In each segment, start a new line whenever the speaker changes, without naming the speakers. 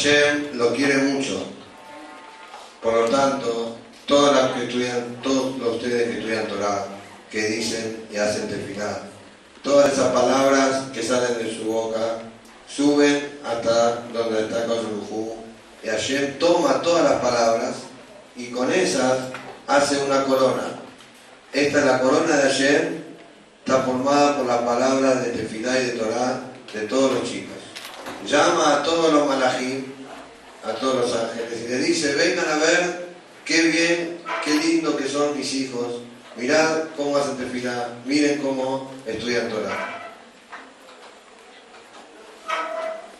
Hashem lo quiere mucho. Por lo tanto, todos ustedes que estudian Torah, que dicen y hacen tefilá, todas esas palabras que salen de su boca suben hasta donde está Akadosh Baruj Hu, y Hashem toma todas las palabras y con esas hace una corona. Esta es la corona de Hashem, está formada por las palabras de tefilá y de Torah de todos los chicos. Llama a todos los malajim, a todos los ángeles, y le dice: vengan a ver qué bien, qué lindo que son mis hijos. Mirad cómo hacen tefilá, miren cómo estudian Torah.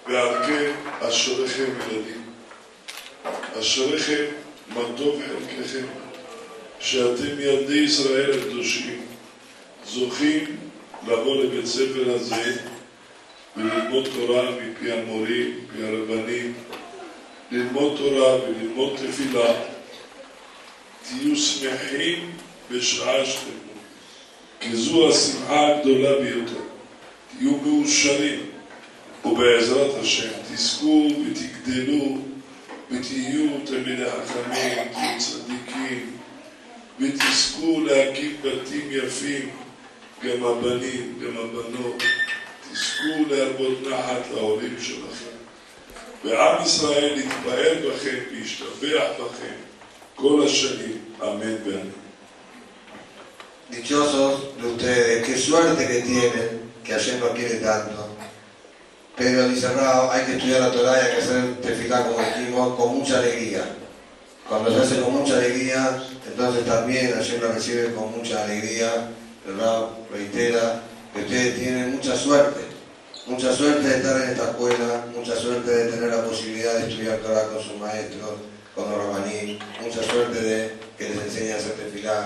ועל כן אשריכם ילדים, אשריכם מה טוב חלקכם, שאתם ילדי ישראל הקדושים זוכים לבוא לבית ספר הזה וללמוד תורה מפי המורים, מפי הרבנים, ללמוד תורה וללמוד תפילה. תהיו שמחים בשעה שתלמוד, כי זו השמחה הגדולה ביותר. תהיו מאושרים, ובעזרת השם תזכו ותגדלו ותהיו תלמידי חכמים, תהיו צדיקים ותזכו להקים בתים יפים, גם הבנים, גם הבנות. תזכו להרבות נחת להורים שלכם, ועם ישראל יתפאר בכם וישתבח בכם כל השנים, אמן ואמן.
Dichosos de ustedes, qué suerte que tienen, que Hashem los quiere tanto. Pero dice Rao, hay que estudiar la Torah y hay que hacer tefilá, como dijimos, con mucha alegría. Cuando se hace con mucha alegría, entonces también Hashem lo recibe con mucha alegría. El Rao reitera que ustedes tienen mucha suerte de estar en esta escuela, mucha suerte de tener la posibilidad de estudiar Torah con sus maestros, con los rabanim, mucha suerte de que les enseñe a hacer tefilá.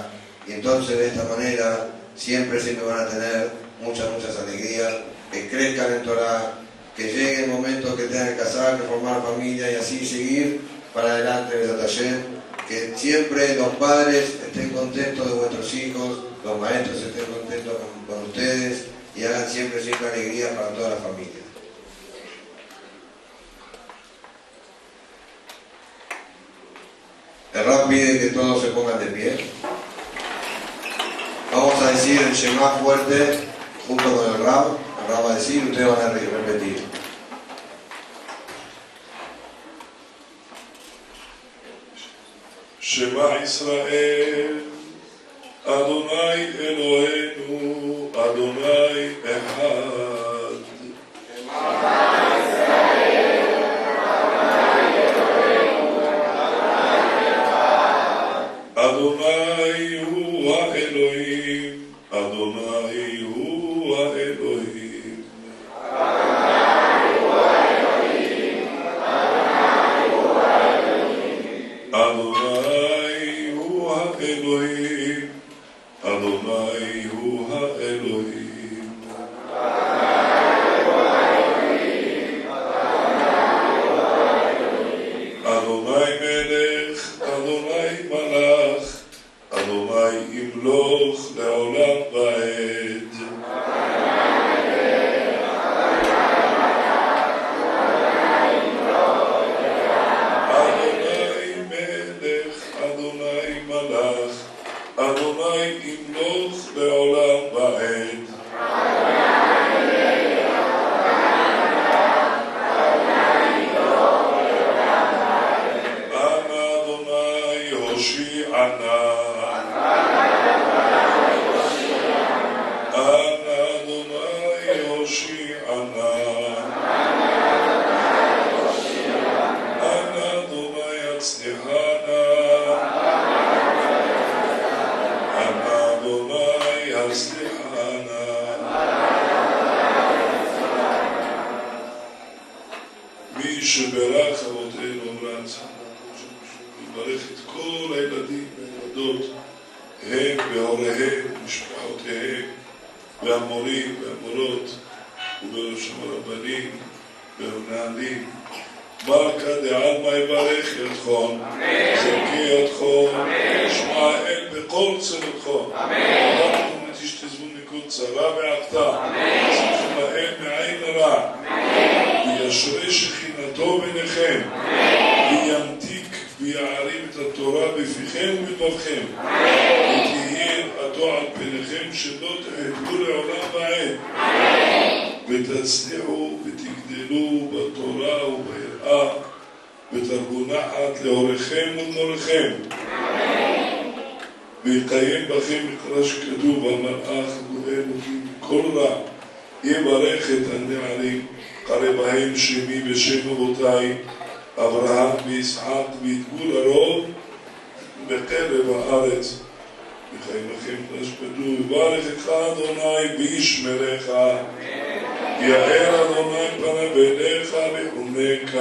Y entonces de esta manera siempre van a tener muchas alegrías, que crezcan en Torah, que llegue el momento que tengan que casar, que formar familia y así seguir para adelante, Besat Hashem. Que siempre los padres estén contentos de vuestros hijos, los maestros estén contentos con ustedes y hagan siempre alegría para toda la familia. El Rab pide que todos se pongan de pie. Vamos a decir el Shema fuerte junto con el Rab. El Rab va a decir y ustedes van a repetir.
Shema Israel, Adonai Eloheinu, Adonai Echad. Shema Israel, Adonai Eloheinu, Adonai Echad. Adonai hu ha-Elohim, Adonai hu ha-Elohim. Adonai hu ha-Elohim, Adonai hu ha-Elohim. Adonai melech, Adonai malach, Adonai imloch le'olam va'ed. Adonai imloch le'olam va'ed. Ana Adonai hoshi'ana. Ana Adonai hoshi'ana. Ana Adonai atzlichana. מי שברך אבותינו אומרם, יברך את כל הילדים והילדות, הם והוריהם, משפחותיהם, והמורים והמורות, ובראשם הרבנים והמנהלים. מלכה דעלמא יברך ידכם, זכי ידכם, ישמעאל בכל צלותכם. רבנו ותשתזבו מכל צרה ועבדה, שמעאל מעין רע, וישרה שכינתו תורתו ביניכם, וימתיק ויערים את התורה בפיכם ובלבבכם, ותהיה יראתו על פניכם שלא תחדלו לעולם ועד, ותצליחו ותגדלו בתורה וביראה, ותרבו נחת להוריכם ולמוריכם, ויקיים בכם מקרא שכתוב, המלאך גואל אותי מכל רע, יברך את הנערים, קרא בהם שמי בשם אבותיי, אברהם וישחק ויתגול הרוב בקרב הארץ. וחיים לכם מקרא שכתוב, יברך לך אדוני וישמרך, יאר אדוני פניו אליך ויחונך,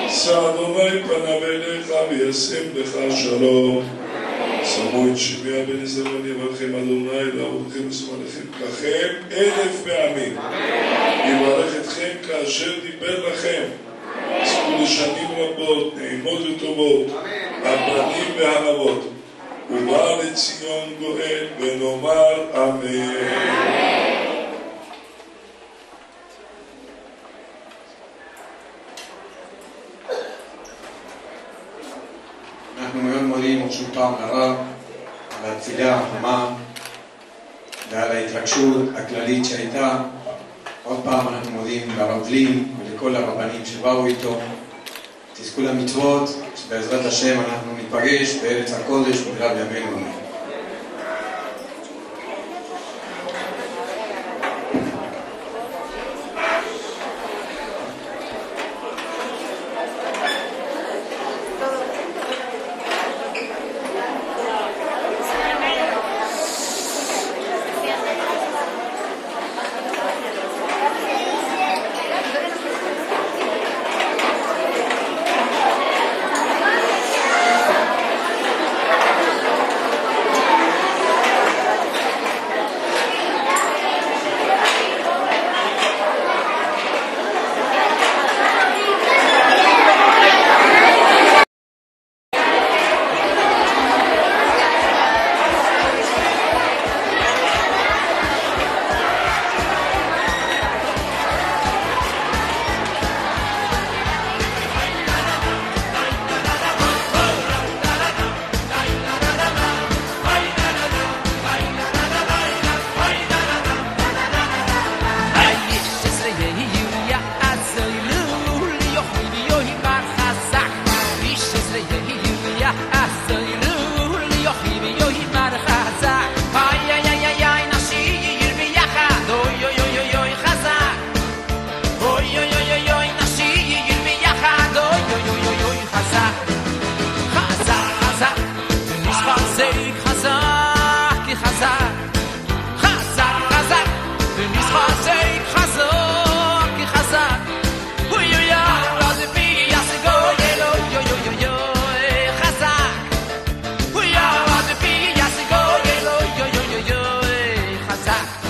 שא אדוני פניו אליך וישם לך שלום. שמו את שמיה בן זרעון יברכם אדוני לעבודכם ושמאלכם לכם 1000 פעמים. יברך אתכם כאשר דיבר לכם. זכו לשנים רבות, נעימות וטובות, הבנים והאבות. ובא לציון גואל ונאמר אמן.
אנחנו מאוד מודים עוד פעם לרב על התפילה החמה ועל ההתרגשות הכללית שהייתה. עוד פעם אנחנו מודים לרב לין ולכל הרבנים שבאו איתו. תזכו למצוות שבעזרת השם אנחנו ניפגש בארץ הקודש בקרב ימינו.